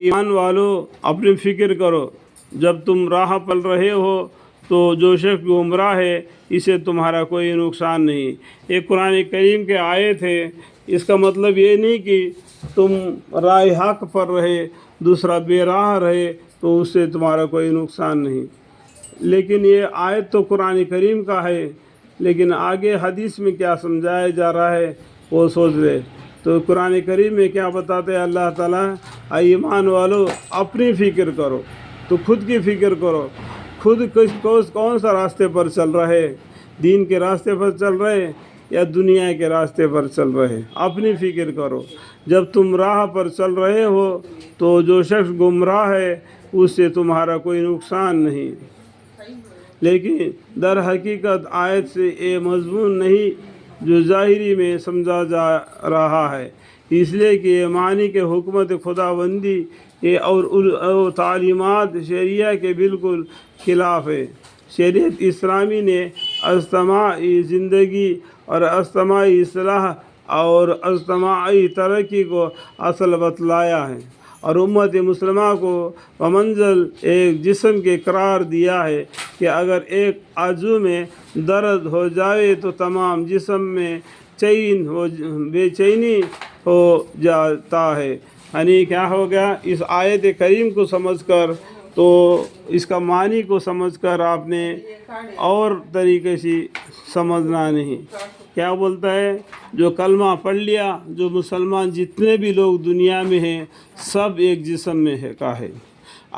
ایمان والو اپنی فکر کرو، جب تم راہ پل رہے ہو تو جو شخص گمراہ ہے اسے تمہارا کوئی نقصان نہیں۔ یہ قرآن کریم کے آیت ہے، اس کا مطلب یہ نہیں کہ تم راہ حق پر رہے دوسرا بے راہ رہے تو اس سے تمہارا کوئی نقصان نہیں، لیکن یہ آیت تو قرآن کریم کا ہے، لیکن آگے حدیث میں کیا سمجھایا جا رہا ہے وہ سوچ لے۔ تو قرآن کریم میں کیا بتاتے ہیں اللہ تعالیٰ، ایمان والو اپنی فکر کرو، تو خود کی فکر کرو، خود کون سا راستے پر چل رہے، دین کے راستے پر چل رہے یا دنیا کے راستے پر چل رہے، اپنی فکر کرو۔ جب تم راہ پر چل رہے ہو تو جو شخص گمراہ ہے اس سے تمہارا کوئی نقصان نہیں، لیکن در حقیقت آیت سے یہ مضمون نہیں جو ظاہری میں سمجھا جا رہا ہے، اس لیے کہ یہ معنی کہ حکمت خداوندی اور تعلیمات شریعہ کے بالکل خلاف ہے۔ شریعت اسلامی نے اجتماعی زندگی اور اجتماعی اصلاح اور اجتماعی ترقی کو اصل بتلایا ہے، اور امت مسلمہ کو بمنزل ایک جسم کے قرار دیا ہے کہ اگر ایک عضو میں درد ہو جائے تو تمام جسم میں بے چینی ہو جاتا ہے۔ یعنی کیا ہو گیا، اس آیت کریم کو سمجھ کر، تو اس کا معنی کو سمجھ کر آپ نے اور طریقے سے سمجھنا نہیں۔ کیا بولتا ہے، جو کلمہ پڑھ لیا، جو مسلمان جتنے بھی لوگ دنیا میں ہیں سب ایک جسم میں کا ہے۔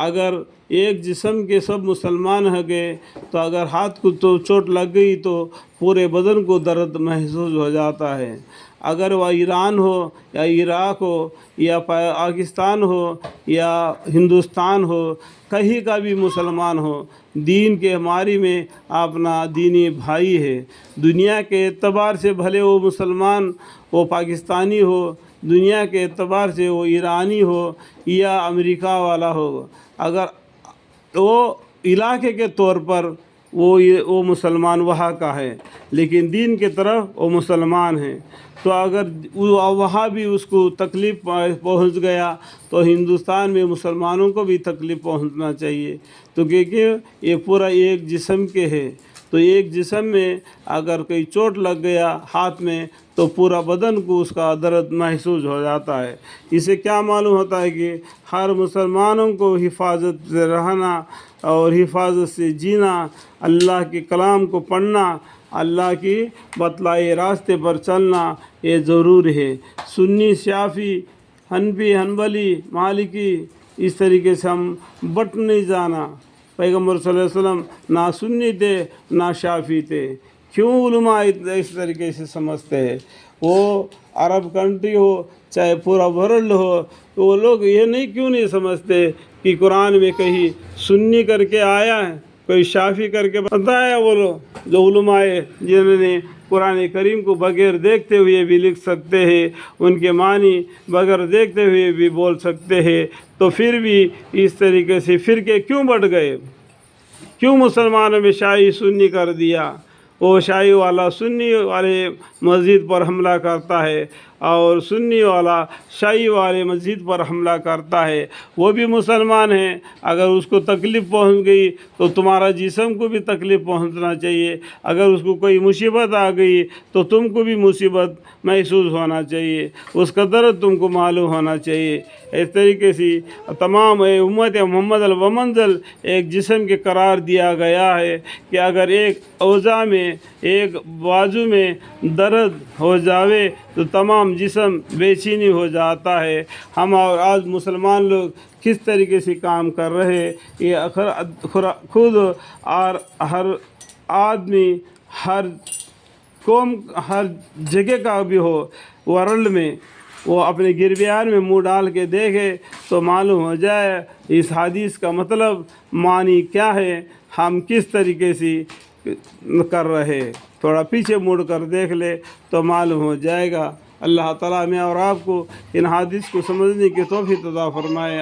اگر ایک جسم کے سب مسلمان ہو گئے تو اگر ہاتھ کو تو چوٹ لگ گئی تو پورے بدن کو درد محسوس ہو جاتا ہے۔ اگر وہ ایران ہو یا عراق ہو یا پاکستان ہو یا ہندوستان ہو، کہیں کا بھی مسلمان ہو، دین کے ہماری میں اپنا دینی بھائی ہے۔ دنیا کے اعتبار سے بھلے وہ مسلمان، وہ پاکستانی ہو، دنیا کے اعتبار سے وہ ایرانی ہو یا امریکہ والا ہو، اگر وہ علاقے کے طور پر وہ مسلمان وہاں کا ہے، لیکن دین کے طرف وہ مسلمان ہیں، تو اگر وہاں بھی اس کو تکلیف پہنچ گیا تو ہندوستان میں مسلمانوں کو بھی تکلیف پہنچنا چاہیے، تو کیونکہ یہ پورا ایک جسم کے ہے۔ تو ایک جسم میں اگر کوئی چوٹ لگ گیا ہاتھ میں تو پورا بدن کو اس کا درد محسوس ہو جاتا ہے۔ اسے کیا معلوم ہوتا ہے کہ ہر مسلمانوں کو حفاظت سے رہنا اور حفاظت سے جینا، اللہ کے کلام کو پڑھنا، اللہ کی بتلائے راستے پر چلنا یہ ضروری ہے۔ سنی، شافعی، حنفی، حنبلی، مالکی، اس طریقے سے ہم بٹ نہیں جانا۔ پیغمبر صلی اللہ علیہ وسلم نہ سنی تھے نہ شافعی تھے، کیوں علماء اس طریقے سے سمجھتے ہیں؟ وہ عرب کنٹری ہو چاہے پورا ورلڈ ہو، تو وہ لوگ یہ کیوں نہیں سمجھتے کہ قرآن میں کہیں سنی کر کے آیا ہے، کوئی شافعی کر کے بتایا؟ وہ لوگ جو علماء ہیں جنہوں نے قرآن کریم کو بغیر دیکھتے ہوئے بھی لکھ سکتے ہیں، ان کے معنی بغیر دیکھتے ہوئے بھی بول سکتے ہیں، تو پھر بھی اس طریقے سے فرقے کیوں بڑھ گئے؟ کیوں مسلمانوں میں شیعی سنی کر دیا؟ وہ شیعی والا سنی والے مسجد پر حملہ کرتا ہے اور سنی والا شیعی والے مسجد پر حملہ کرتا ہے، وہ بھی مسلمان ہیں۔ اگر اس کو تکلیف پہنچ گئی تو تمہارا جسم کو بھی تکلیف پہنچنا چاہیے، اگر اس کو کوئی مصیبت آ گئی تو تم کو بھی مصیبت محسوس ہونا چاہیے، اس کا درد تم کو معلوم ہونا چاہیے۔ اس طریقے سے تمام امت محمد المنزل ایک جسم کے قرار دیا گیا ہے کہ اگر ایک اعضاء میں، ایک بازو میں درد ہو جاوے تو تمام جسم بے چینی ہو جاتا ہے۔ ہم اور آج مسلمان لوگ کس طریقے سے کام کر رہے، یہ خود اور ہر آدمی، ہر قوم، ہر جگہ کا بھی ہو ورلڈ میں، وہ اپنے گربیان میں منہ ڈال کے دیکھے تو معلوم ہو جائے اس حدیث کا مطلب معنی کیا ہے، ہم کس طریقے سے کر رہے۔ تھوڑا پیچھے مڑ کر دیکھ لے تو معلوم ہو جائے گا۔ اللہ تعالیٰ میں اور آپ کو ان حدیث کو سمجھنے کی توفیق عطا فرمائے۔